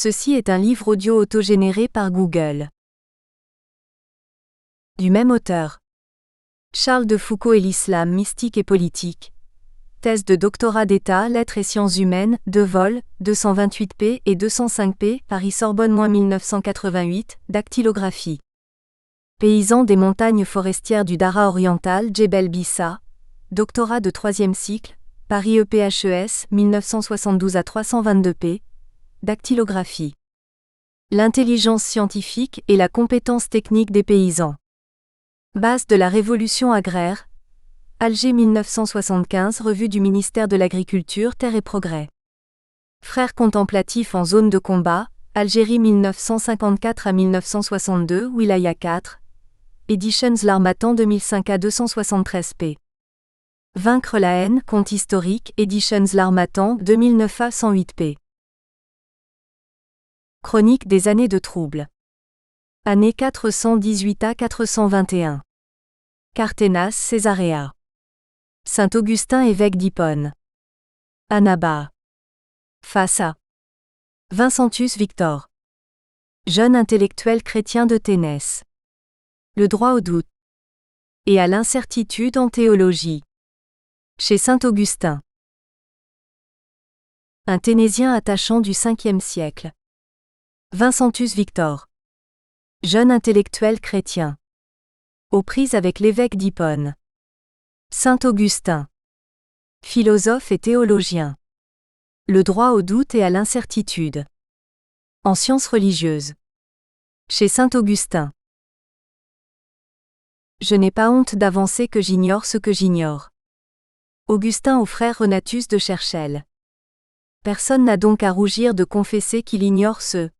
Ceci est un livre audio autogénéré par Google. Du même auteur. Charles de Foucault et l'islam mystique et politique. Thèse de doctorat d'État, Lettres et sciences humaines, 2 vols, 228p et 205p, Paris-Sorbonne 1988, dactylographie. Paysan des montagnes forestières du Dara oriental, Djebel Bissa, doctorat de 3e cycle, Paris EPHES, 1972 à 322p, dactylographie. L'intelligence scientifique et la compétence technique des paysans. Base de la révolution agraire. Alger 1975, revue du ministère de l'Agriculture, Terre et Progrès. Frères contemplatifs en zone de combat, Algérie 1954 à 1962, Wilaya 4. Editions L'Harmattan 2005 à 273p. Vaincre la haine, conte historique, Editions L'Harmattan 2009 à 108p. Chronique des années de trouble. Année 418 à 421. Carténas, Césarea. Saint-Augustin, évêque d'Hippone. Annaba. Face à. Vincentius Victor. Jeune intellectuel chrétien de Ténès. Le droit au doute. Et à l'incertitude en théologie. Chez Saint-Augustin. Un Ténésien attachant du 5e siècle. Vincentius Victor. Jeune intellectuel chrétien. Aux prises avec l'évêque d'Hippone. Saint-Augustin. Philosophe et théologien. Le droit au doute et à l'incertitude. En sciences religieuses. Chez Saint-Augustin. Je n'ai pas honte d'avancer que j'ignore ce que j'ignore. Augustin au frère Renatus de Cherchel. Personne n'a donc à rougir de confesser qu'il ignore ce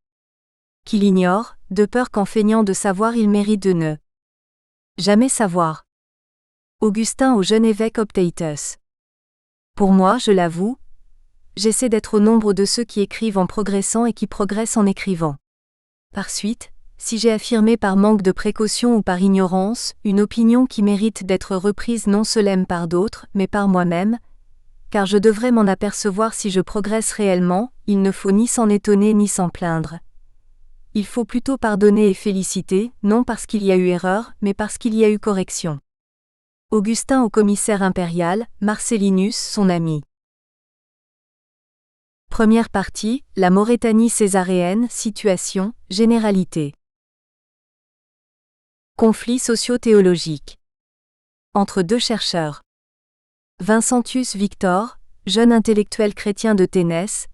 qu'il ignore, de peur qu'en feignant de savoir il mérite de ne jamais savoir. Augustin au jeune évêque Optatus. Pour moi, je l'avoue, j'essaie d'être au nombre de ceux qui écrivent en progressant et qui progressent en écrivant. Par suite, si j'ai affirmé par manque de précaution ou par ignorance, une opinion qui mérite d'être reprise non seulement par d'autres, mais par moi-même, car je devrais m'en apercevoir si je progresse réellement, il ne faut ni s'en étonner ni s'en plaindre. Il faut plutôt pardonner et féliciter, non parce qu'il y a eu erreur, mais parce qu'il y a eu correction. Augustin au commissaire impérial, Marcellinus, son ami. Première partie, la Maurétanie césaréenne, situation, généralité. Conflit socio-théologique. Entre deux chercheurs. Vincentius Victor, jeune intellectuel chrétien de Ténès,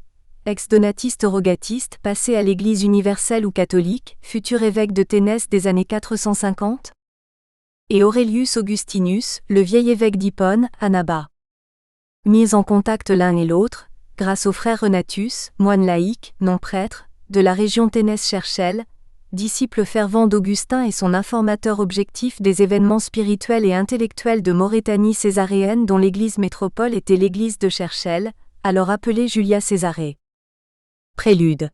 ex-donatiste rogatiste passé à l'Église universelle ou catholique, futur évêque de Ténès des années 450. Et Aurelius Augustinus, le vieil évêque d'Hippone, Annaba. Mis en contact l'un et l'autre, grâce au frère Renatus, moine laïque, non prêtre, de la région Ténès-Cherchel, disciple fervent d'Augustin et son informateur objectif des événements spirituels et intellectuels de Maurétanie césaréenne dont l'église métropole était l'église de Cherchel, alors appelée Julia Césarée. Prélude.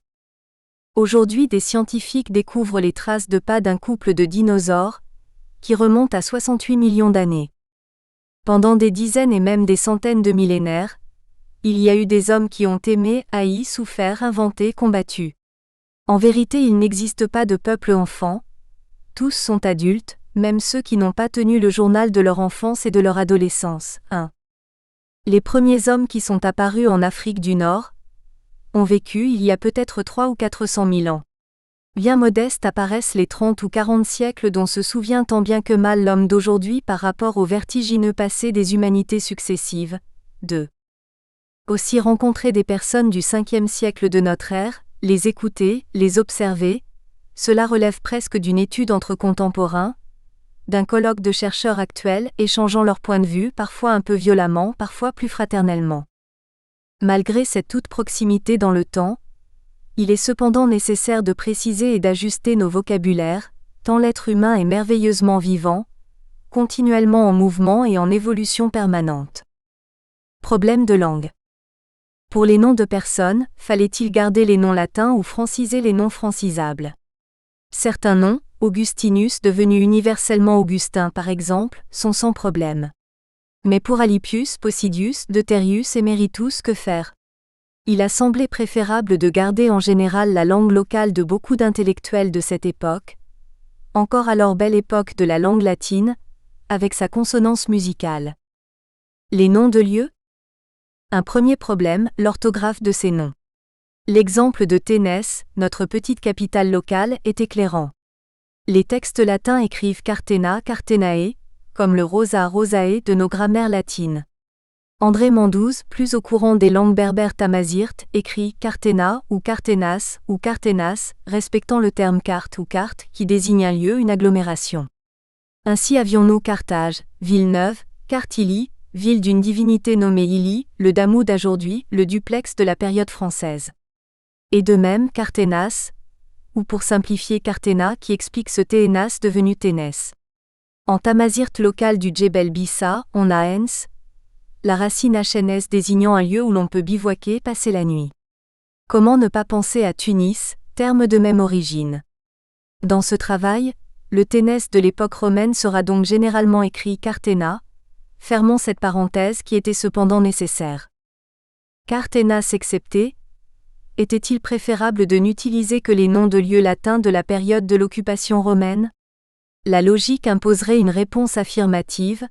Aujourd'hui, des scientifiques découvrent les traces de pas d'un couple de dinosaures, qui remontent à 68 millions d'années. Pendant des dizaines et même des centaines de millénaires, il y a eu des hommes qui ont aimé, haï, souffert, inventé, combattu. En vérité, il n'existe pas de peuple enfant, tous sont adultes, même ceux qui n'ont pas tenu le journal de leur enfance et de leur adolescence. 1. Les premiers hommes qui sont apparus en Afrique du Nord ont vécu il y a peut-être 300 ou 400 000 ans. Bien modestes apparaissent les 30 ou 40 siècles dont se souvient tant bien que mal l'homme d'aujourd'hui par rapport au vertigineux passé des humanités successives. 2. Aussi rencontrer des personnes du 5e siècle de notre ère, les écouter, les observer, cela relève presque d'une étude entre contemporains, d'un colloque de chercheurs actuels échangeant leurs points de vue parfois un peu violemment, parfois plus fraternellement. Malgré cette toute proximité dans le temps, il est cependant nécessaire de préciser et d'ajuster nos vocabulaires, tant l'être humain est merveilleusement vivant, continuellement en mouvement et en évolution permanente. Problème de langue. Pour les noms de personnes, fallait-il garder les noms latins ou franciser les noms francisables? Certains noms, Augustinus devenu universellement Augustin par exemple, sont sans problème. Mais pour Alipius, Posidius, Deuterius et Meritus, que faire? Il a semblé préférable de garder en général la langue locale de beaucoup d'intellectuels de cette époque, encore alors belle époque de la langue latine, avec sa consonance musicale. Les noms de lieux ? Un premier problème, l'orthographe de ces noms. L'exemple de Ténès, notre petite capitale locale, est éclairant. Les textes latins écrivent Cartena, Cartenae, comme le Rosa, Rosae de nos grammaires latines. André Mandouze, plus au courant des langues berbères tamazirt, écrit Cartena ou Cartenas ou Cartenas, respectant le terme carte ou carte qui désigne un lieu, une agglomération. Ainsi avions-nous Carthage, ville neuve, Cartili, ville d'une divinité nommée Ili, le Damoud d'aujourd'hui, le duplex de la période française. Et de même Cartenas, ou pour simplifier Cartena qui explique ce Téhénas devenu Ténès. En tamazirt local du Djebel Bissa, on a Ens, la racine HNS désignant un lieu où l'on peut bivouaquer, passer la nuit. Comment ne pas penser à Tunis, terme de même origine. Dans ce travail, le Ténès de l'époque romaine sera donc généralement écrit Cartena, fermons cette parenthèse qui était cependant nécessaire. Cartenas excepté, était-il préférable de n'utiliser que les noms de lieux latins de la période de l'occupation romaine ? La logique imposerait une réponse affirmative,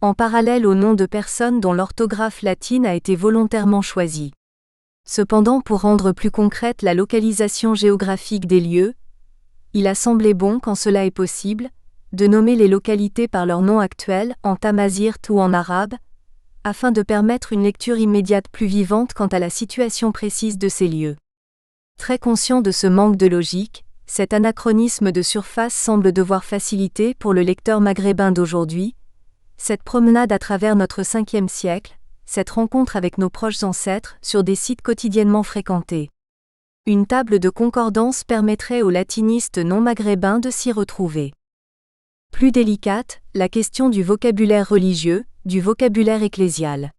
en parallèle aux noms de personnes dont l'orthographe latine a été volontairement choisie. Cependant, pour rendre plus concrète la localisation géographique des lieux, il a semblé bon, quand cela est possible, de nommer les localités par leur nom actuel, en tamazirt ou en arabe, afin de permettre une lecture immédiate plus vivante quant à la situation précise de ces lieux. Très conscient de ce manque de logique, cet anachronisme de surface semble devoir faciliter pour le lecteur maghrébin d'aujourd'hui cette promenade à travers notre 5e siècle, cette rencontre avec nos proches ancêtres sur des sites quotidiennement fréquentés. Une table de concordance permettrait aux latinistes non maghrébins de s'y retrouver. Plus délicate, la question du vocabulaire religieux, du vocabulaire ecclésial.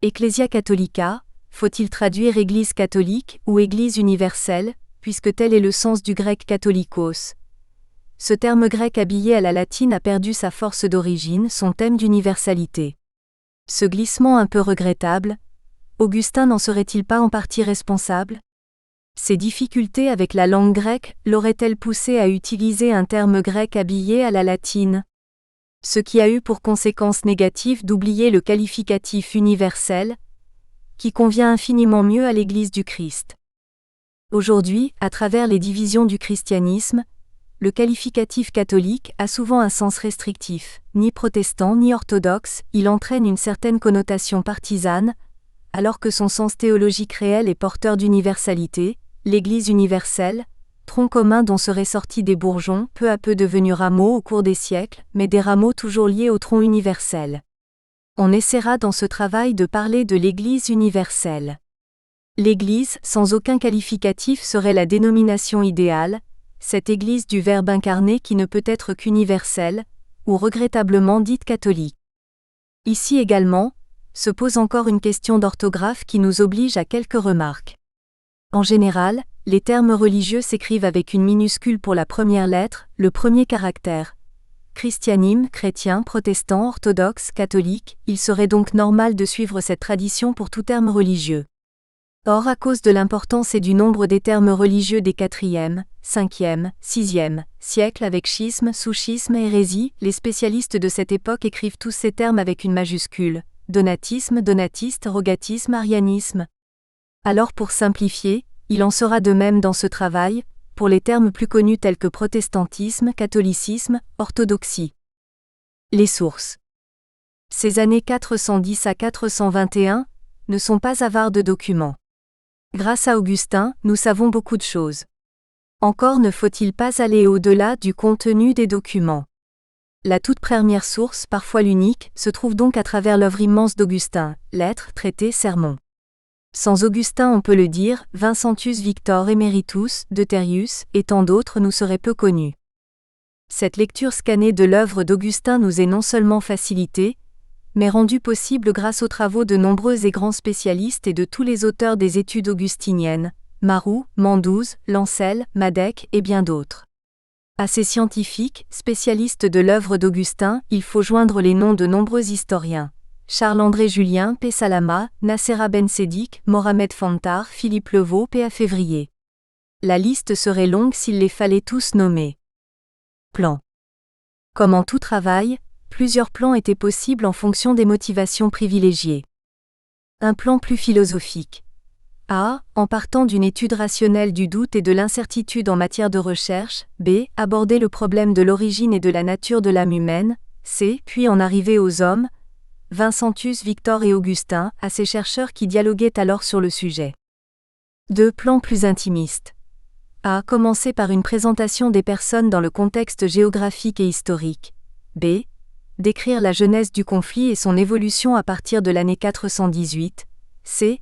Ecclesia Catholica, faut-il traduire Église catholique ou Église universelle, puisque tel est le sens du grec catholikos. Ce terme grec habillé à la latine a perdu sa force d'origine, son thème d'universalité. Ce glissement un peu regrettable, Augustin n'en serait-il pas en partie responsable ? Ces difficultés avec la langue grecque l'auraient-elles poussé à utiliser un terme grec habillé à la latine ? Ce qui a eu pour conséquence négative d'oublier le qualificatif universel, qui convient infiniment mieux à l'Église du Christ. Aujourd'hui, à travers les divisions du christianisme, le qualificatif catholique a souvent un sens restrictif, ni protestant ni orthodoxe, il entraîne une certaine connotation partisane, alors que son sens théologique réel est porteur d'universalité, l'Église universelle, tronc commun dont seraient sortis des bourgeons, peu à peu devenus rameaux au cours des siècles, mais des rameaux toujours liés au tronc universel. On essaiera dans ce travail de parler de l'Église universelle. L'Église, sans aucun qualificatif, serait la dénomination idéale, cette Église du Verbe incarné qui ne peut être qu'universelle, ou regrettablement dite catholique. Ici également, se pose encore une question d'orthographe qui nous oblige à quelques remarques. En général, les termes religieux s'écrivent avec une minuscule pour la première lettre, le premier caractère. Christianisme, chrétien, protestant, orthodoxe, catholique, il serait donc normal de suivre cette tradition pour tout terme religieux. Or, à cause de l'importance et du nombre des termes religieux des 4e, 5e, 6e siècles avec schisme, sous-schisme et hérésie, les spécialistes de cette époque écrivent tous ces termes avec une majuscule. Donatisme, donatiste, rogatisme, arianisme. Alors pour simplifier, il en sera de même dans ce travail, pour les termes plus connus tels que protestantisme, catholicisme, orthodoxie. Les sources. Ces années 410 à 421 ne sont pas avares de documents. Grâce à Augustin, nous savons beaucoup de choses. Encore ne faut-il pas aller au-delà du contenu des documents. La toute première source, parfois l'unique, se trouve donc à travers l'œuvre immense d'Augustin, lettres, traités, sermons. Sans Augustin on peut le dire, Vincentius Victor Emeritus, Deuterius, et tant d'autres nous seraient peu connus. Cette lecture scannée de l'œuvre d'Augustin nous est non seulement facilitée, mais rendue possible grâce aux travaux de nombreux et grands spécialistes et de tous les auteurs des études augustiniennes, Maroux, Mandouze, Lancel, Madec et bien d'autres. À ces scientifiques, spécialistes de l'œuvre d'Augustin, il faut joindre les noms de nombreux historiens. Charles-André Julien P. Salama, Nassera Ben Sédic, Mohamed Fantar, Philippe Levaux P. Février. La liste serait longue s'il les fallait tous nommer. Plan. Comme en tout travail, plusieurs plans étaient possibles en fonction des motivations privilégiées. Un plan plus philosophique. A. En partant d'une étude rationnelle du doute et de l'incertitude en matière de recherche. B. Aborder le problème de l'origine et de la nature de l'âme humaine. C. Puis en arriver aux hommes. Vincentius, Victor et Augustin, à ces chercheurs qui dialoguaient alors sur le sujet. 2. Plan plus intimiste. A. Commencer par une présentation des personnes dans le contexte géographique et historique. B. Décrire la genèse du conflit et son évolution à partir de l'année 418. C.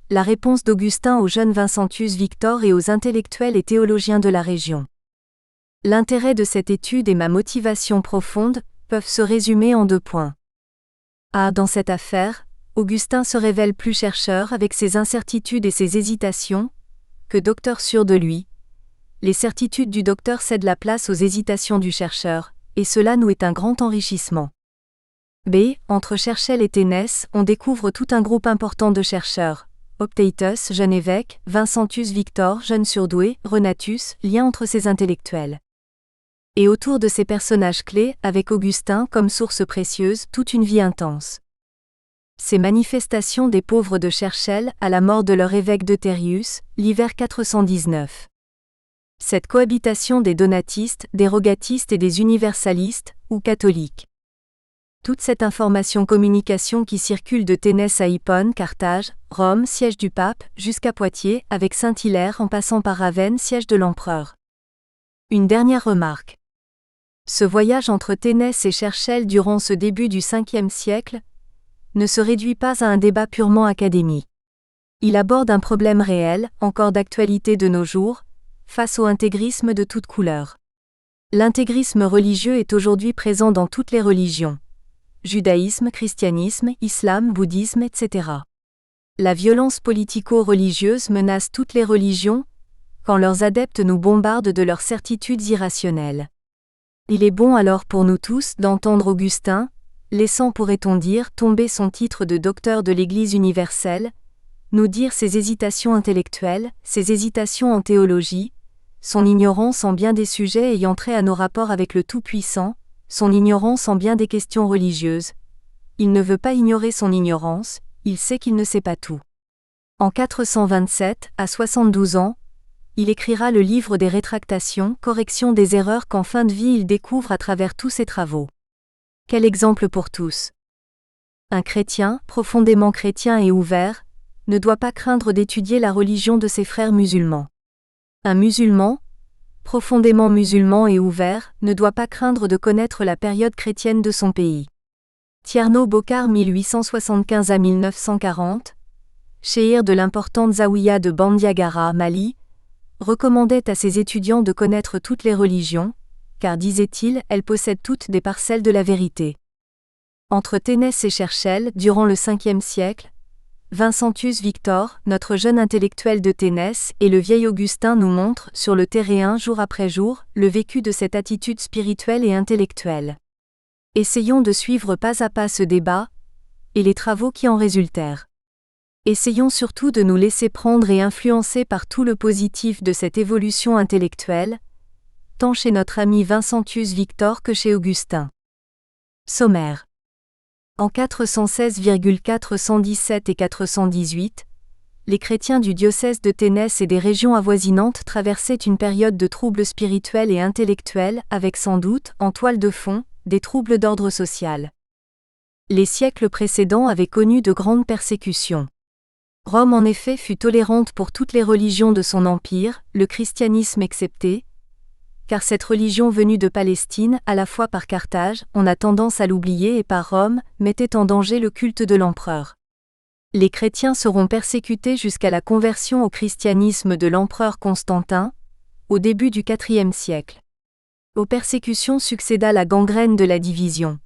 La réponse d'Augustin au jeune Vincentius Victor et aux intellectuels et théologiens de la région. L'intérêt de cette étude et ma motivation profonde peuvent se résumer en 2 points. A. Dans cette affaire, Augustin se révèle plus chercheur avec ses incertitudes et ses hésitations que docteur sûr de lui. Les certitudes du docteur cèdent la place aux hésitations du chercheur, et cela nous est un grand enrichissement. B. Entre Cherchel et Ténès, on découvre tout un groupe important de chercheurs. Optaïtus, jeune évêque, Vincentius Victor, jeune surdoué, Renatus, lien entre ces intellectuels. Et autour de ces personnages clés, avec Augustin comme source précieuse, toute une vie intense. Ces manifestations des pauvres de Cherchel à la mort de leur évêque Deutérius, l'hiver 419. Cette cohabitation des donatistes, des rogatistes et des universalistes, ou catholiques. Toute cette information-communication qui circule de Ténès à Hippone, Carthage, Rome, siège du pape, jusqu'à Poitiers, avec Saint-Hilaire en passant par Ravenne, siège de l'empereur. Une dernière remarque. Ce voyage entre Ténès et Cherchel durant ce début du Ve siècle ne se réduit pas à un débat purement académique. Il aborde un problème réel, encore d'actualité de nos jours, face au intégrisme de toutes couleurs. L'intégrisme religieux est aujourd'hui présent dans toutes les religions. Judaïsme, christianisme, islam, bouddhisme, etc. La violence politico-religieuse menace toutes les religions, quand leurs adeptes nous bombardent de leurs certitudes irrationnelles. Il est bon alors pour nous tous d'entendre Augustin, laissant pourrait-on dire tomber son titre de docteur de l'Église universelle, nous dire ses hésitations intellectuelles, ses hésitations en théologie, son ignorance en bien des sujets ayant trait à nos rapports avec le Tout-Puissant, son ignorance en bien des questions religieuses. Il ne veut pas ignorer son ignorance, il sait qu'il ne sait pas tout. En 427, à 72 ans, il écrira le livre des Rétractations, correction des erreurs qu'en fin de vie il découvre à travers tous ses travaux. Quel exemple pour tous! Un chrétien, profondément chrétien et ouvert, ne doit pas craindre d'étudier la religion de ses frères musulmans. Un musulman, profondément musulman et ouvert, ne doit pas craindre de connaître la période chrétienne de son pays. Tierno Bokar 1875 à 1940, chéir de l'importante Zawiya de Bandiagara, Mali, recommandait à ses étudiants de connaître toutes les religions, car disait-il, elles possèdent toutes des parcelles de la vérité. Entre Ténès et Cherchel, durant le Ve siècle, Vincentius Victor, notre jeune intellectuel de Ténès, et le vieil Augustin nous montrent, sur le terrain jour après jour, le vécu de cette attitude spirituelle et intellectuelle. Essayons de suivre pas à pas ce débat, et les travaux qui en résultèrent. Essayons surtout de nous laisser prendre et influencer par tout le positif de cette évolution intellectuelle, tant chez notre ami Vincentius Victor que chez Augustin. Sommaire. En 416, 417 et 418, les chrétiens du diocèse de Ténès et des régions avoisinantes traversaient une période de troubles spirituels et intellectuels avec sans doute, en toile de fond, des troubles d'ordre social. Les siècles précédents avaient connu de grandes persécutions. Rome en effet fut tolérante pour toutes les religions de son empire, le christianisme excepté, car cette religion venue de Palestine, à la fois par Carthage, on a tendance à l'oublier et par Rome, mettait en danger le culte de l'empereur. Les chrétiens seront persécutés jusqu'à la conversion au christianisme de l'empereur Constantin, au début du IVe siècle. Aux persécutions succéda la gangrène de la division.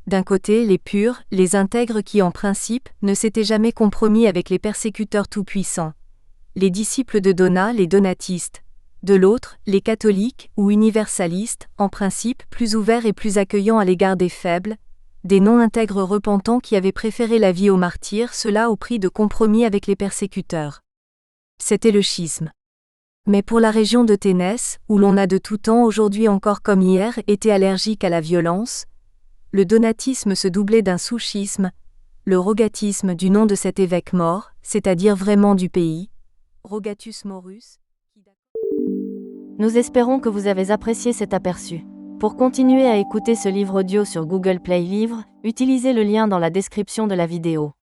D'un côté, les purs, les intègres qui en principe, ne s'étaient jamais compromis avec les persécuteurs tout-puissants. Les disciples de Donat, les donatistes. De l'autre, les catholiques, ou universalistes, en principe plus ouverts et plus accueillants à l'égard des faibles, des non-intègres repentants qui avaient préféré la vie aux martyrs, cela au prix de compromis avec les persécuteurs. C'était le schisme. Mais pour la région de Ténès, où l'on a de tout temps aujourd'hui encore comme hier été allergique à la violence, le donatisme se doublait d'un sous-schisme, le rogatisme du nom de cet évêque mort, c'est-à-dire vraiment du pays, Rogatus Morus. Nous espérons que vous avez apprécié cet aperçu. Pour continuer à écouter ce livre audio sur Google Play Livres, utilisez le lien dans la description de la vidéo.